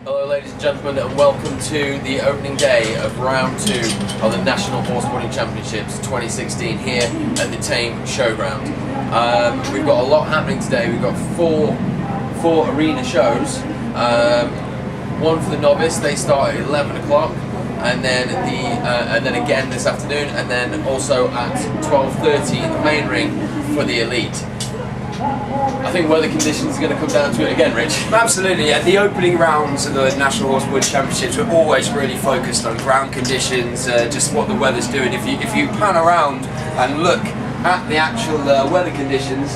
Hello ladies and gentlemen, and welcome to the opening day of round 2 of the National Horseboarding Championships 2016 here at the Thame Showground. We've got a lot happening today. We've got four arena shows. One for the novice, they start at 11 o'clock, and then again this afternoon, and then also at 12:30 in the main ring for the elite. I think weather conditions are going to come down to it again, Rich. Absolutely, yeah. The opening rounds of the National Horseboarding Championships are always really focused on ground conditions, just what the weather's doing. If you pan around and look at the actual weather conditions,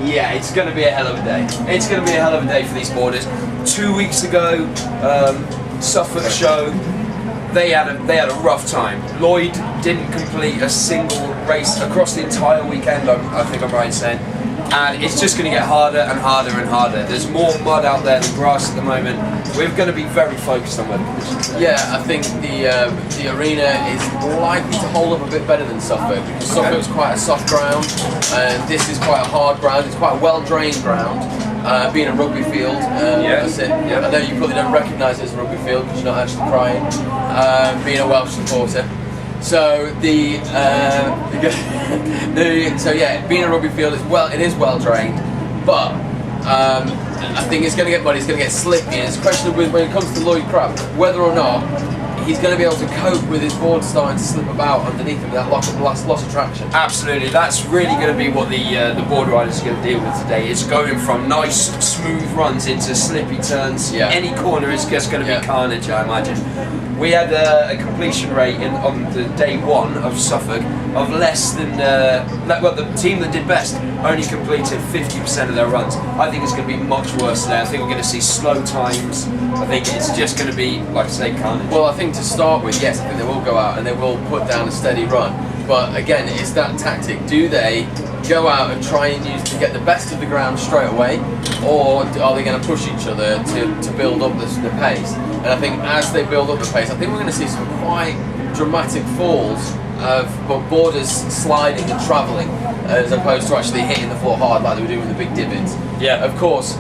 yeah, it's going to be a hell of a day. It's going to be a hell of a day for these boarders. 2 weeks ago, Suffolk show, they had a rough time. Lloyd didn't complete a single race across the entire weekend, I think I'm right in saying. And it's just going to get harder and harder and harder. There's more mud out there than grass at the moment. We're going to be very focused on weather conditions. Yeah, I think the arena is likely to hold up a bit better than Suffolk, because Suffolk's quite a soft ground, and this is quite a hard ground. It's quite a well-drained ground. Being a rugby field, that's it. Yeah. I know you probably don't recognise it as a rugby field because you're not actually crying. Being a Welsh supporter. So being a rugby field, it is well drained, but I think it's going to get muddy, it's going to get slippy, and it's a question of when it comes to Lloyd Crabb, whether or not he's going to be able to cope with his board starting to slip about underneath him with that loss of traction. Absolutely, that's really going to be what the board riders are going to deal with today. It's going from nice smooth runs into slippy turns. Yeah. Any corner is just going to be carnage, I imagine. We had a completion rate on the day 1 of Suffolk of less than, the team that did best only completed 50% of their runs. I think it's going to be much worse there. I think we're going to see slow times. I think it's just going to be, like I say, carnage. Well, I think to start with, yes, I think they will go out and they will put down a steady run. But again, it's that tactic. Do they go out and try and use to get the best of the ground straight away, or are they going to push each other to build up the pace? And I think as they build up the pace, I think we're going to see some quite dramatic falls of boarders sliding and travelling, as opposed to actually hitting the floor hard like they were doing with the big divots. Yeah. Of course,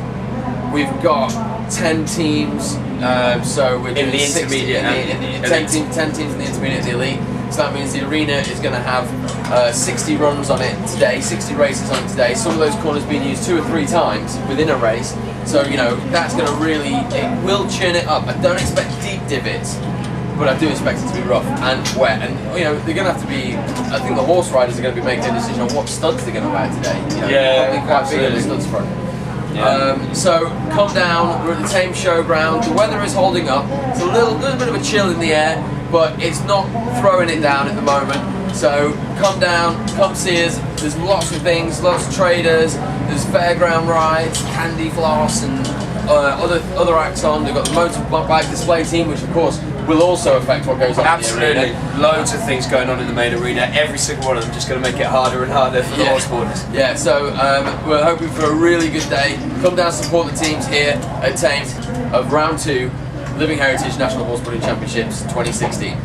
we've got 10 teams, so we're doing 10 teams in the intermediate and the elite. So that means the arena is going to have 60 runs on it today, 60 races on it today. Some of those corners being used 2 or 3 times within a race. So, that's going to it will churn it up. I don't expect deep divots, but I do expect it to be rough and wet. And, they're going to have to be, I think the horse riders are going to be making a decision on what studs they're going to wear today. Probably quite big on the studs front. Yeah. So come down, we're at the Thame Showground. The weather is holding up. It's a little bit of a chill in the air, but it's not throwing it down at the moment. So come down, come see us. There's lots of things, lots of traders. There's fairground rides, candy floss, and other acts on. They've got the motorbike display team, which of course will also affect what goes on. Absolutely, in the arena. Loads of things going on in the main arena. Every single one of them just going to make it harder and harder for the horseboarders. Yeah, so we're hoping for a really good day. Come down, support the teams here at Thame of round 2, Living Heritage National Horseboarding Championships 2016.